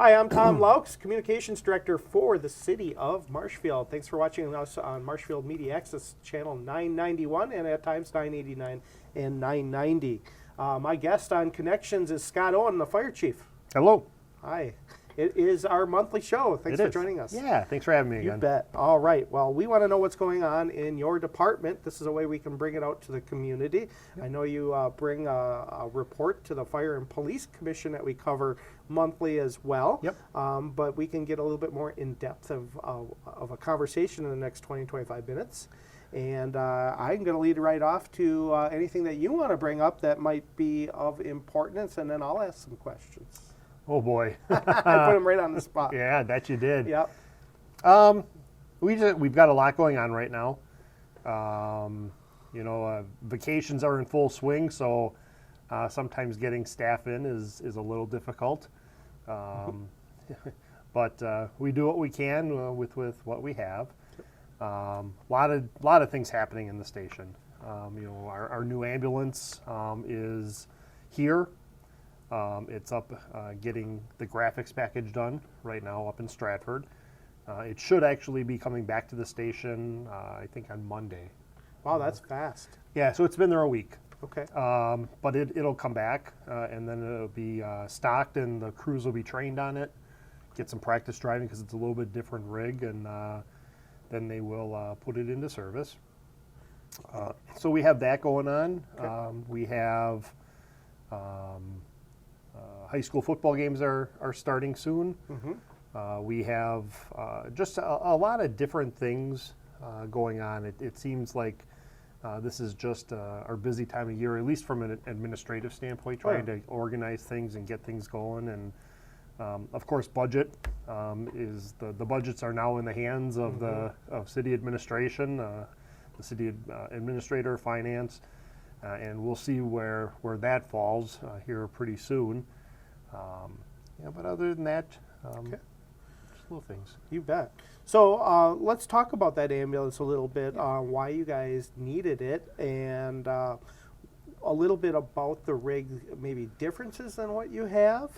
Hi, I'm Tom Laux, Communications Director for the City of Marshfield. Thanks for watching us on Marshfield Media Access Channel 991 and at times 989 and 990. My guest on Connections is Scott Owen, the Fire Chief. Hello. Hi. It is our monthly show. Thanks for joining us. Yeah, thanks for having me again. You bet. All right. Well, we want to know what's going on in your department. This is a way we can bring it out to the community. Yep. I know you bring a report to the Fire and Police Commission that we cover monthly as well. Yep. But we can get a little bit more in depth of a conversation in the next 20, 25 minutes. And I'm going to lead right off to anything that you want to bring up that might be of importance, and then I'll ask some questions. Oh boy. I put him right on the spot. Yeah, that you did. Yep. We've got a lot going on right now. Vacations are in full swing, so sometimes getting staff in is a little difficult. But we do what we can with what we have. A lot of things happening in the station. Our new ambulance is here. It's up getting the graphics package done right now up in Stratford. It should actually be coming back to the station, I think, on Monday. Wow, that's fast. Yeah, so it's been there a week. Okay. But it'll come back, and then it'll be stocked, and the crews will be trained on it, get some practice driving because it's a little bit different rig, and then they will put it into service. So we have that going on. Okay. We have... high school football games are starting soon. Mm-hmm. We have just a lot of different things going on. It seems like this is just our busy time of year, at least from an administrative standpoint, trying to organize things and get things going. And of course, budget is the budgets are now in the hands of of city administration, the city administrator, finance, and we'll see where that falls here pretty soon. But other than that, just little things. You bet. So let's talk about that ambulance a little bit, why you guys needed it, and a little bit about the rig, maybe differences than what you have.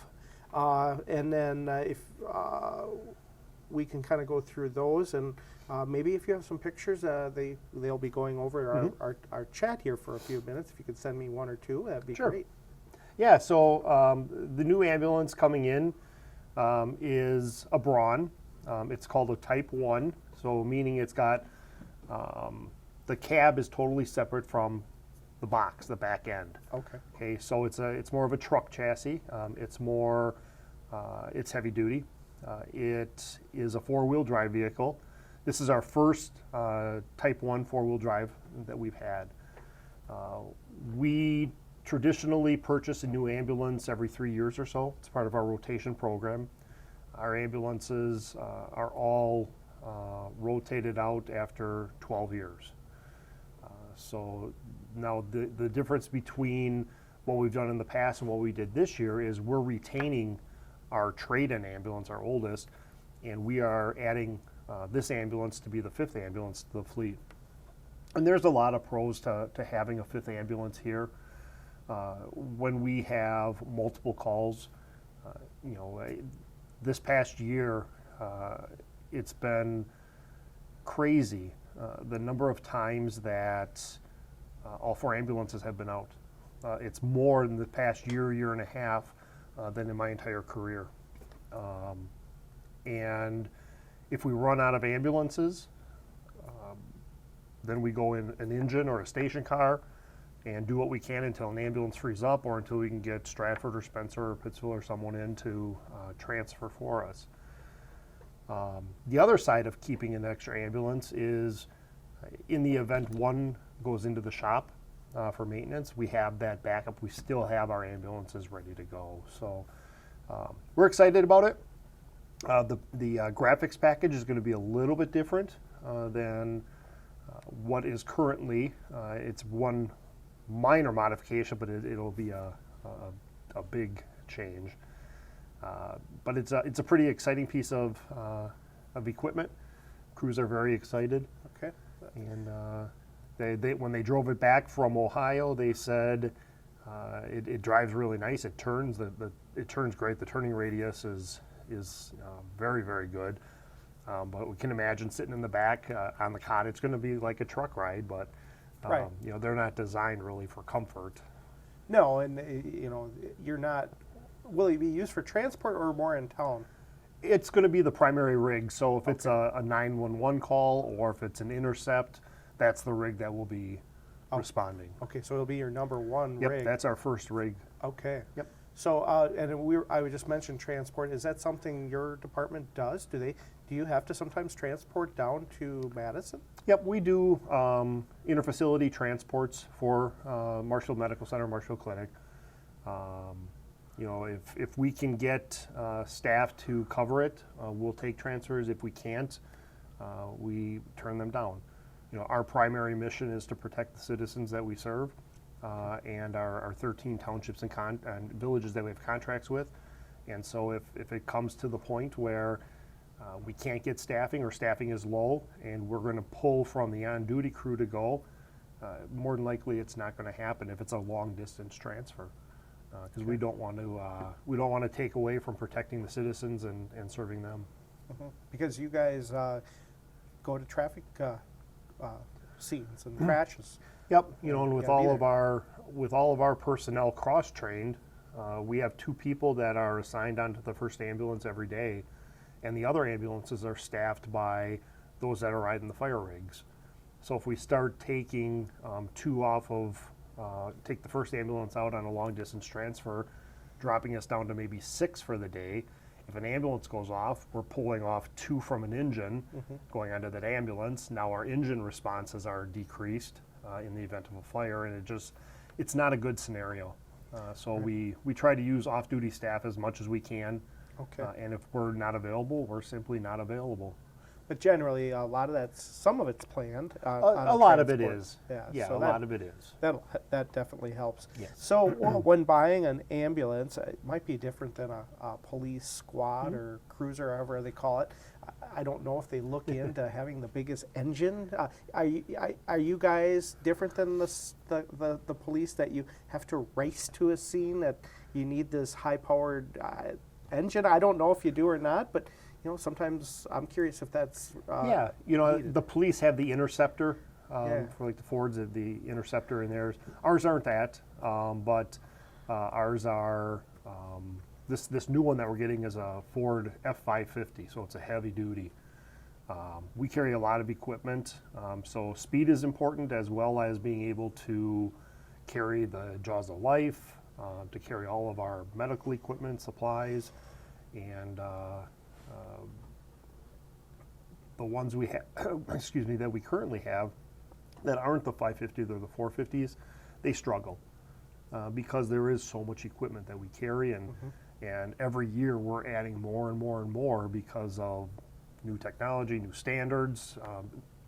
And then if we can kind of go through those, and maybe if you have some pictures, they'll be going over our chat here for a few minutes. If you could send me one or two, that'd be great. Yeah, so the new ambulance coming in is a Braun. It's called a Type 1, so meaning it's got, the cab is totally separate from the box, the back end. Okay, so it's more of a truck chassis. It's heavy duty. It is a four-wheel drive vehicle. This is our first Type 1 four-wheel drive that we've had. We traditionally purchase a new ambulance every 3 years or so. It's part of our rotation program. Our ambulances are all rotated out after 12 years. So now the difference between what we've done in the past and what we did this year is we're retaining our trade-in ambulance, our oldest, and we are adding this ambulance to be the fifth ambulance to the fleet. And there's a lot of pros to having a fifth ambulance here. When we have multiple calls, this past year, it's been crazy, the number of times that all four ambulances have been out. It's more in the past year and a half than in my entire career. And if we run out of ambulances, then we go in an engine or a station car and do what we can until an ambulance frees up or until we can get Stratford or Spencer or Pittsville or someone in to transfer for us. The other side of keeping an extra ambulance is in the event one goes into the shop for maintenance, we have that backup. We still have our ambulances ready to go. So we're excited about it. The graphics package is going to be a little bit different than what is currently. It's one minor modification, but it'll be a big change. But it's a pretty exciting piece of equipment. Crews are very excited. Okay. And they when they drove it back from Ohio, they said it drives really nice. It turns it turns great. The turning radius is is very, very good. But we can imagine sitting in the back on the cot. It's going to be like a truck ride, but Right. you know, they're not designed really for comfort. No, and you know, you're not. Will it be used for transport or more in town? It's going to be the primary rig. So if it's a 911 call or if it's an intercept, that's the rig that will be responding. Okay, so it'll be your number one Yep, rig. that's our first rig. Okay. Yep. So, I would just mention transport. Is that something your department does? Do you have to sometimes transport down to Madison? Yep, we do interfacility transports for Marshfield Medical Center, Marshfield Clinic. You know, if we can get staff to cover it, we'll take transfers. If we can't, we turn them down. You know, our primary mission is to protect the citizens that we serve and our 13 townships and villages that we have contracts with. And so if it comes to the point where we can't get staffing or staffing is low and we're going to pull from the on-duty crew to go, more than likely it's not going to happen if it's a long-distance transfer. Because we don't want to take away from protecting the citizens and serving them. Because you guys go to traffic scenes and crashes. Yep, you know, and with gotta be all of our personnel cross-trained, we have 2 people that are assigned onto the first ambulance every day, and the other ambulances are staffed by those that are riding the fire rigs. So if we start taking 2 off of, take the first ambulance out on a long-distance transfer, dropping us down to maybe 6 for the day. If an ambulance goes off, we're pulling off 2 from an engine, going onto that ambulance. Now our engine responses are decreased in the event of a fire, and it's not a good scenario. So we try to use off-duty staff as much as we can, Okay. and if we're not available, we're simply not available. But generally, some of it's planned. A lot of it is. Yeah, so a lot of it is. that definitely helps. Yes. So when buying an ambulance, it might be different than a police squad or cruiser, however they call it. I don't know if they look into having the biggest engine. Are you guys different than the police, that you have to race to a scene, that you need this high-powered engine? I don't know if you do or not, but you know, sometimes I'm curious if that's Yeah, you know, needed. the police have the Interceptor Yeah. for like the Fords, the Interceptor in theirs. Ours aren't that, but ours are. This new one that we're getting is a Ford F550, so it's a heavy duty. We carry a lot of equipment, so speed is important, as well as being able to carry the jaws of life, to carry all of our medical equipment, supplies, and the ones we have, excuse me, that we currently have that aren't the 550s or the 450s, they struggle because there is so much equipment that we carry, and every year we're adding more and more and more because of new technology, new standards,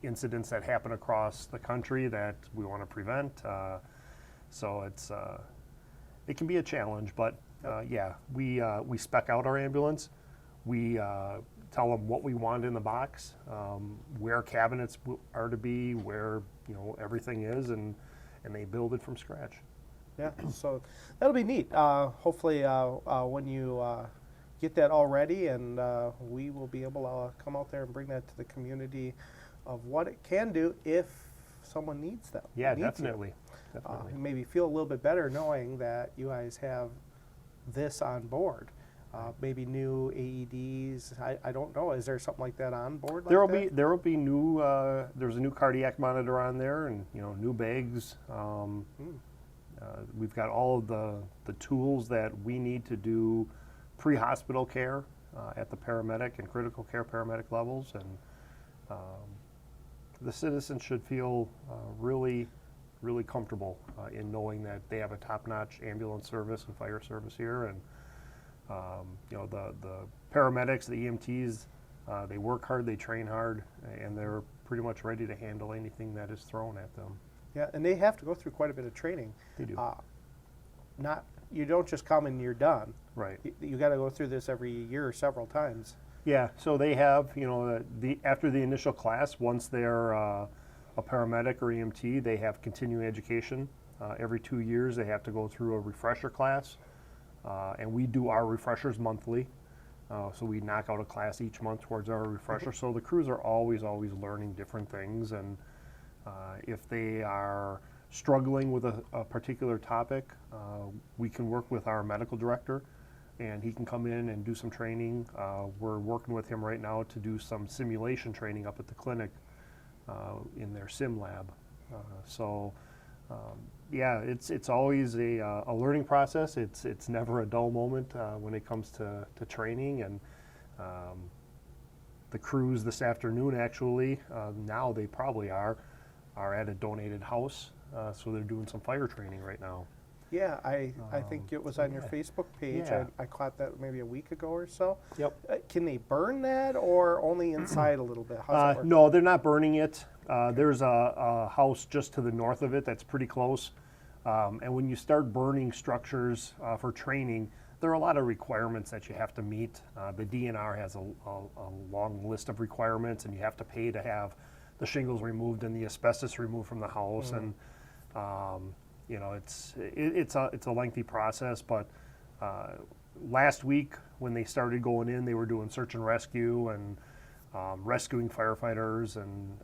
incidents that happen across the country that we want to prevent. So it can be a challenge, but yeah, we spec out our ambulance. We tell them what we want in the box, where cabinets are to be, where everything is, and they build it from scratch. Yeah, so that'll be neat. Hopefully, when you get that all ready, and we will be able to come out there and bring that to the community of what it can do if someone needs them. Yeah, needs definitely. it. Maybe feel a little bit better knowing that you guys have this on board. Maybe new AEDs. I don't know. Is there something like that on board? There will be new. There's a new cardiac monitor on there, and new bags. We've got all of the tools that we need to do pre-hospital care at the paramedic and critical care paramedic levels, and the citizens should feel really comfortable in knowing that they have a top-notch ambulance service and fire service here, and the paramedics, the EMTs, they work hard, they train hard, and they're pretty much ready to handle anything that is thrown at them. Yeah, and they have to go through quite a bit of training. They do. You don't just come and you're done. Right. You got to go through this every year several times. Yeah, so they have, after the initial class, once they're a paramedic or EMT, they have continuing education. Every 2 years, they have to go through a refresher class, and we do our refreshers monthly. So we knock out a class each month towards our refresher. So the crews are always learning different things, and if they are struggling with a particular topic, we can work with our medical director, and he can come in and do some training. We're working with him right now to do some simulation training up at the clinic in their sim lab. Yeah, it's always a learning process. It's never a dull moment when it comes to training. And the crews this afternoon, actually, now they probably are at a donated house, so they're doing some fire training right now. Yeah, I think it was on your Facebook page. Yeah. I caught that maybe a week ago or so. Yep. Can they burn that or only inside a little bit? How's that work? No, they're not burning it. There's a house just to the north of it that's pretty close. And when you start burning structures for training, there are a lot of requirements that you have to meet. The DNR has a long list of requirements, and you have to pay to have the shingles removed and the asbestos removed from the house. And you know, it's a lengthy process. But last week, when they started going in, they were doing search and rescue and rescuing firefighters and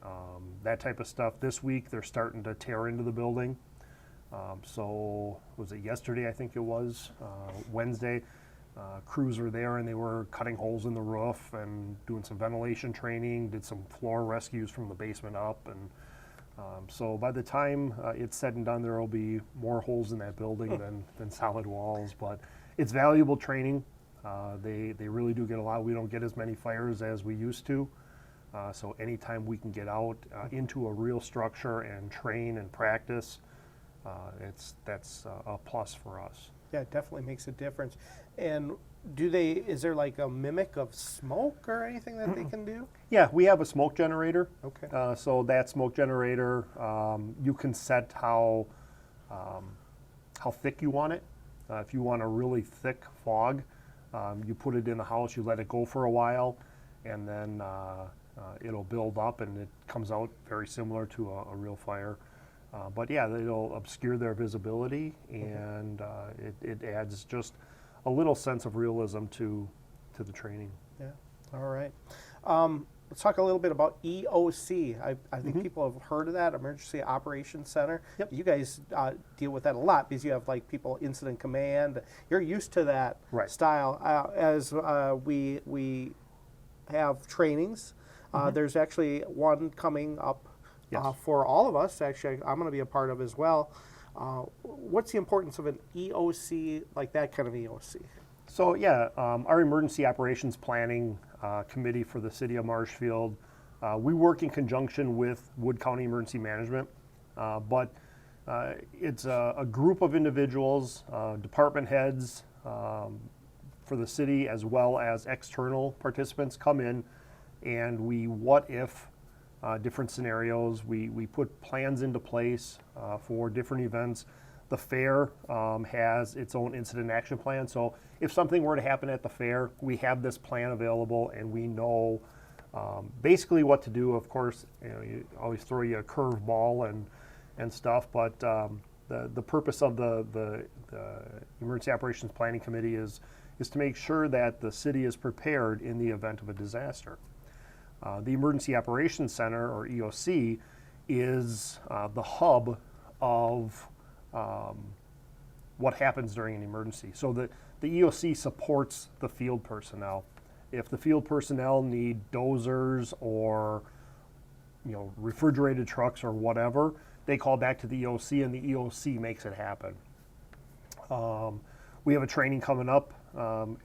that type of stuff. This week, they're starting to tear into the building. So was it yesterday? I think it was Wednesday. Crews were there, and they were cutting holes in the roof and doing some ventilation training. Did some floor rescues from the basement up, and so by the time it's said and done, there will be more holes in that building than solid walls. But it's valuable training. They really do get a lot. We don't get as many fires as we used to. So anytime we can get out into a real structure and train and practice, that's a plus for us. Yeah, it definitely makes a difference. And is there like a mimic of smoke or anything that they can do? Yeah, we have a smoke generator. Okay. So that smoke generator, you can set how thick you want it. If you want a really thick fog, you put it in the house, you let it go for a while, and then it'll build up, and it comes out very similar to a real fire. But yeah, it'll obscure their visibility, and it adds just a little sense of realism to the training. Yeah. All right. Let's talk a little bit about EOC. I think people have heard of that, Emergency Operations Center. Yep. You guys deal with that a lot because you have like people incident command. You're used to that style. As we have trainings, there's actually one coming up for all of us. Actually, I'm going to be a part of as well. What's the importance of an EOC, like that kind of EOC? So yeah, our Emergency Operations Planning Committee for the City of Marshfield, we work in conjunction with Wood County Emergency Management, but it's a group of individuals, department heads for the city, as well as external participants come in, and we what if different scenarios. We put plans into place for different events. The fair has its own incident action plan. So if something were to happen at the fair, we have this plan available, and we know basically what to do. Of course, you always throw you a curve ball and stuff, but the purpose of the Emergency Operations Planning Committee is to make sure that the city is prepared in the event of a disaster. The Emergency Operations Center, or EOC, is the hub of what happens during an emergency. So the EOC supports the field personnel. If the field personnel need dozers or refrigerated trucks or whatever, they call back to the EOC, and the EOC makes it happen. We have a training coming up.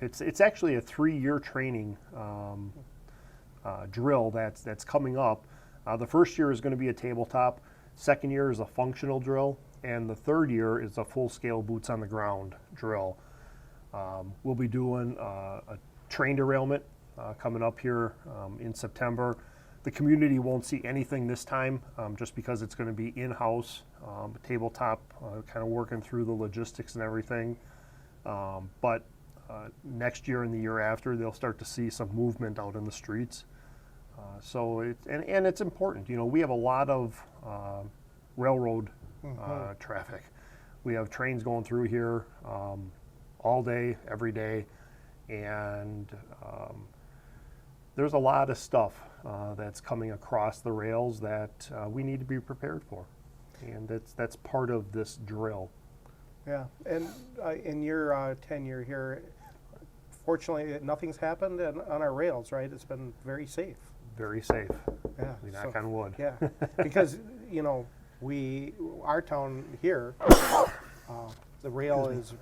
It's actually a 3-year training drill that's coming up. The first year is going to be a tabletop. Second year is a functional drill, and the third year is a full-scale boots on the ground drill. We'll be doing a train derailment coming up here in September. The community won't see anything this time just because it's going to be in-house, tabletop, kind of working through the logistics and everything. But next year and the year after, they'll start to see some movement out in the streets. So it's important. We have a lot of railroad traffic. We have trains going through here all day, every day, and there's a lot of stuff that's coming across the rails that we need to be prepared for, and that's part of this drill. Yeah, and in your tenure here, fortunately, nothing's happened on our rails, right? It's been very safe. Very safe. Yeah, We knock on wood. Yeah, because our town here, the rail is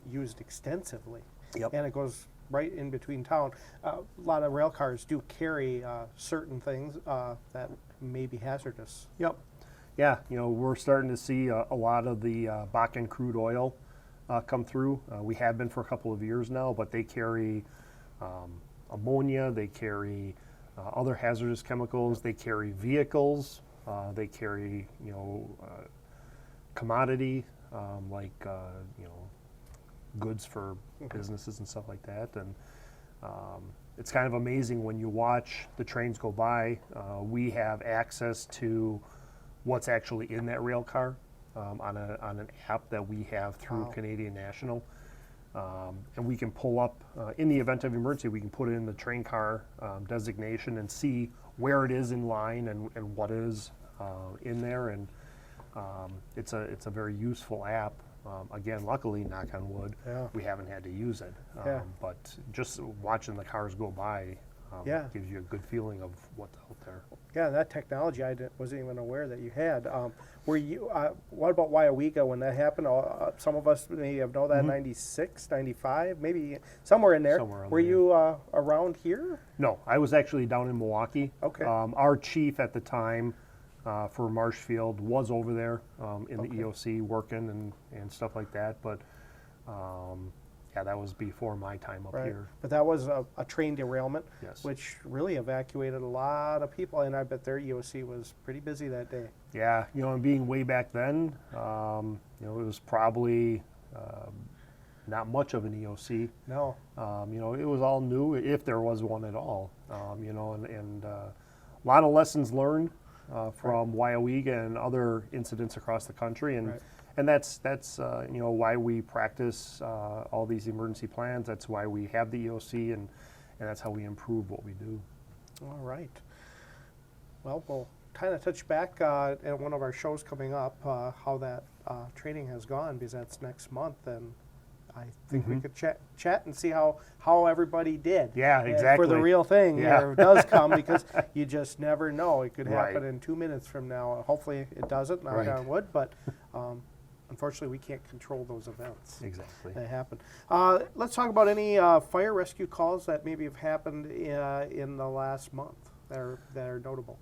used extensively. Yep. And it goes right in between town. A lot of rail cars do carry certain things that may be hazardous. Yep. Yeah, we're starting to see a lot of the Bakken crude oil come through. We have been for a couple of years now, but they carry ammonia, they carry other hazardous chemicals, they carry vehicles, they carry, commodity, like, goods for businesses and stuff like that. And it's kind of amazing when you watch the trains go by. We have access to what's actually in that rail car on an app that we have through Wow. Canadian National. And we can pull up, in the event of emergency, we can put it in the train car designation and see where it is in line and what is in there. And it's a very useful app. Again, luckily, knock on wood, Yeah. we haven't had to use it. Yeah. But just watching the cars go by Yeah. gives you a good feeling of what's out there. Yeah, that technology wasn't even aware that you had. Were you? What about Wyawega when that happened? Some of us may have known that 96, 95, maybe somewhere in there. Somewhere in Were there. you around here? No, I was actually down in Milwaukee. Okay. Our chief at the time for Marshfield was over there in Okay. the EOC working and stuff like that. But yeah, that was before my time up Right. here. But that was a train derailment, Yes. which really evacuated a lot of people, and I bet their EOC was pretty busy that day. Yeah, and being way back then, it was probably not much of an EOC. No. It was all new, if there was one at all. And a lot of lessons learned from Wyawega and other incidents across the country, and Right. and that's why we practice all these emergency plans. That's why we have the EOC, and that's how we improve what we do. All right. Well, we'll kind of touch back at one of our shows coming up, how that training has gone, because that's next month, and I think we could chat and see how everybody did. Yeah, For exactly. the real thing, Yeah. it does come, because you just never know. It could happen Right. in 2 minutes from now. Hopefully it doesn't, knock Right. on wood, but unfortunately we can't control those events. Exactly. That happen. Let's talk about any fire rescue calls that maybe have happened in the last month that are notable.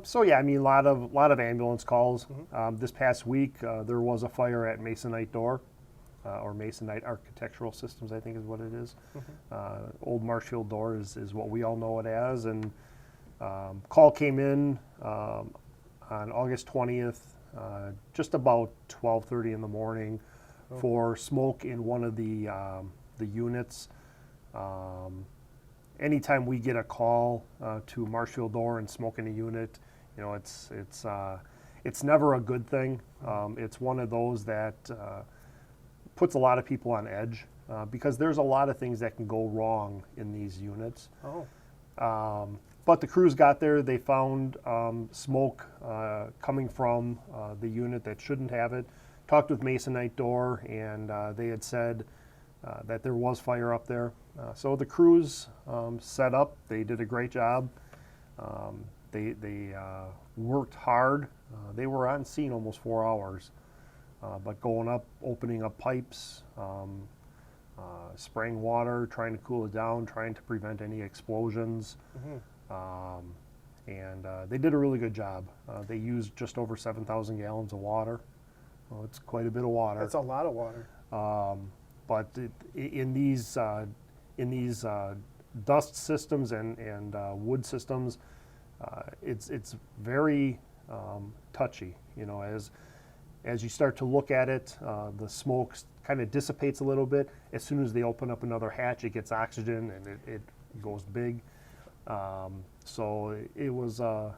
So yeah, a lot of ambulance calls. This past week, there was a fire at Masonite Door, or Masonite Architectural Systems, I think is what it is. Old Marshfield Door is what we all know it as. And call came in on August 20th, just about 12:30 in the morning, for smoke in one of the units. Anytime we get a call to Marshfield Door and smoke in a unit, it's never a good thing. It's one of those that puts a lot of people on edge because there's a lot of things that can go wrong in these units. Oh, But the crews got there. They found smoke coming from the unit that shouldn't have it. Talked with Masonite Door, and they had said that there was fire up there. So the crews set up. They did a great job. They worked hard. They were on scene almost 4 hours. But going up, opening up pipes, spraying water, trying to cool it down, trying to prevent any explosions. And they did a really good job. They used just over 7,000 gallons of water. Well, it's quite a bit of water. that's a lot of water. But in these dust systems and wood systems, it's very touchy. As you start to look at it, the smoke kind of dissipates a little bit. As soon as they open up another hatch, it gets oxygen and it goes big. So it was a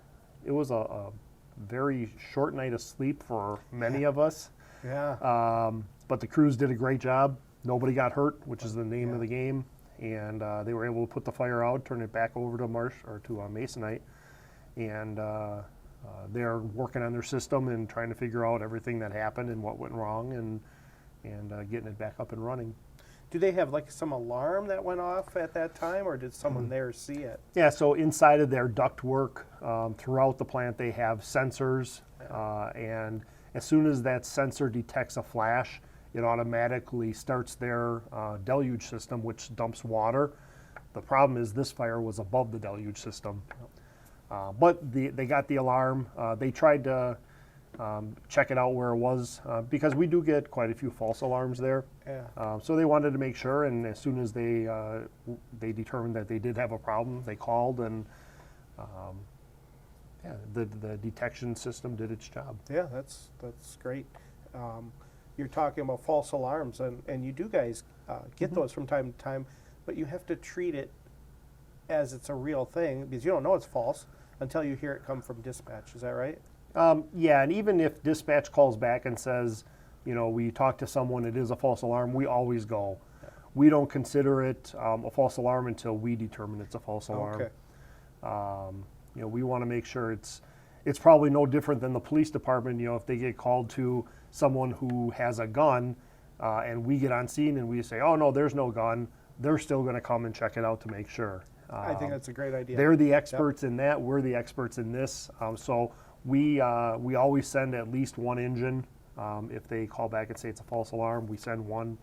very short night of sleep for many of us. Yeah. But the crews did a great job. Nobody got hurt, which is the name of the game, and they were able to put the fire out, turn it back over to Masonite, and they're working on their system and trying to figure out everything that happened and what went wrong, and getting it back up and running. Do they have like some alarm that went off at that time, or did someone there see it? Yeah, so inside of their ductwork, throughout the plant, they have sensors, and as soon as that sensor detects a flash, it automatically starts their deluge system, which dumps water. The problem is this fire was above the deluge system. But they got the alarm. They tried to check it out where it was, because we do get quite a few false alarms there. Yeah. So they wanted to make sure, and as soon as they determined that they did have a problem, they called, and yeah, the detection system did its job. Yeah, that's great. You're talking about false alarms, and you do guys get those from time to time, but you have to treat it as it's a real thing, because you don't know it's false until you hear it come from dispatch. Is that right? Yeah, and even if dispatch calls back and says, you know, we talked to someone, it is a false alarm, we always go. Yeah. We don't consider it a false alarm until we determine it's a false alarm. Okay. You know, we want to make sure it's probably no different than the police department. You know, if they get called to someone who has a gun, and we get on scene and we say, oh no, there's no gun, they're still going to come and check it out to make sure. I think that's a great idea. They're the experts in that. We're the experts in this. So we always send at least one engine. If they call back and say it's a false alarm, we send one.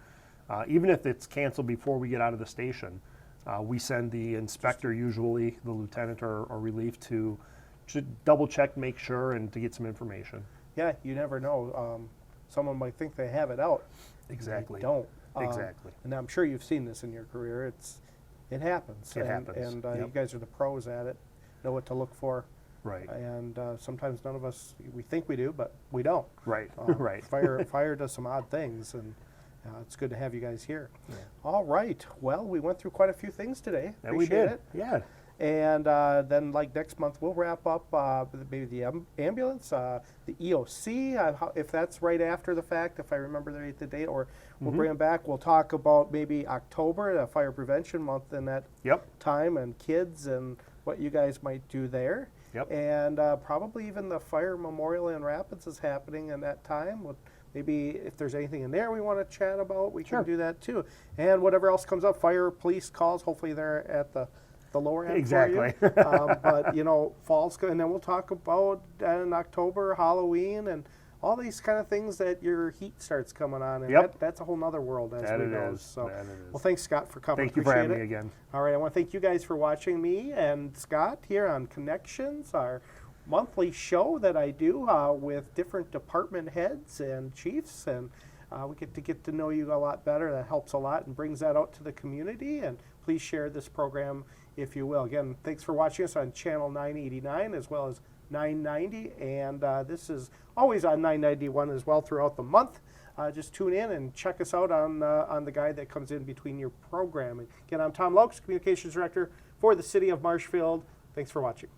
Even if it's canceled before we get out of the station, we send the inspector, usually the lieutenant or relief, to double check, make sure, and to get some information. Yeah, you never know. Someone might think they have it out. Exactly. They don't. Exactly. And I'm sure you've seen this in your career. It happens. It happens. And Yep. you guys are the pros at it. Know what to look for. Right. And sometimes none of us, we think we do, but we don't. Right. Right. Fire does some odd things, and it's good to have you guys here. Yeah. All right. Well, we went through quite a few things today. That we did. It. Yeah. And then, like next month, we'll wrap up maybe the ambulance, the EOC, if that's right after the fact, if I remember the date, or we'll bring them back. We'll talk about maybe October, the Fire Prevention Month, in that time, and kids and what you guys might do there. Yep. And probably even the Fire Memorial in Rapids is happening in that time. Maybe if there's anything in there we want to chat about, we can do that too. And whatever else comes up, fire, police calls, hopefully they're at the lower end exactly. for you. But, you know, fall's and then we'll talk about in October, Halloween, and all these kind of things that your heat starts coming on. And that's a whole nother world as we go. So, well, thanks, Scott, for coming. Thank you for having me again. All right, I want to thank you guys for watching me and Scott here on Connections, our monthly show that I do with different department heads and chiefs, and we get to know you a lot better. That helps a lot and brings that out to the community. And please share this program if you will. Again, thanks for watching us on channel 989 as well as 990, and this is always on 991 as well throughout the month. Just tune in and check us out on the guide that comes in between your programming. Again, I'm Tom Lokes, Communications Director for the City of Marshfield. Thanks for watching.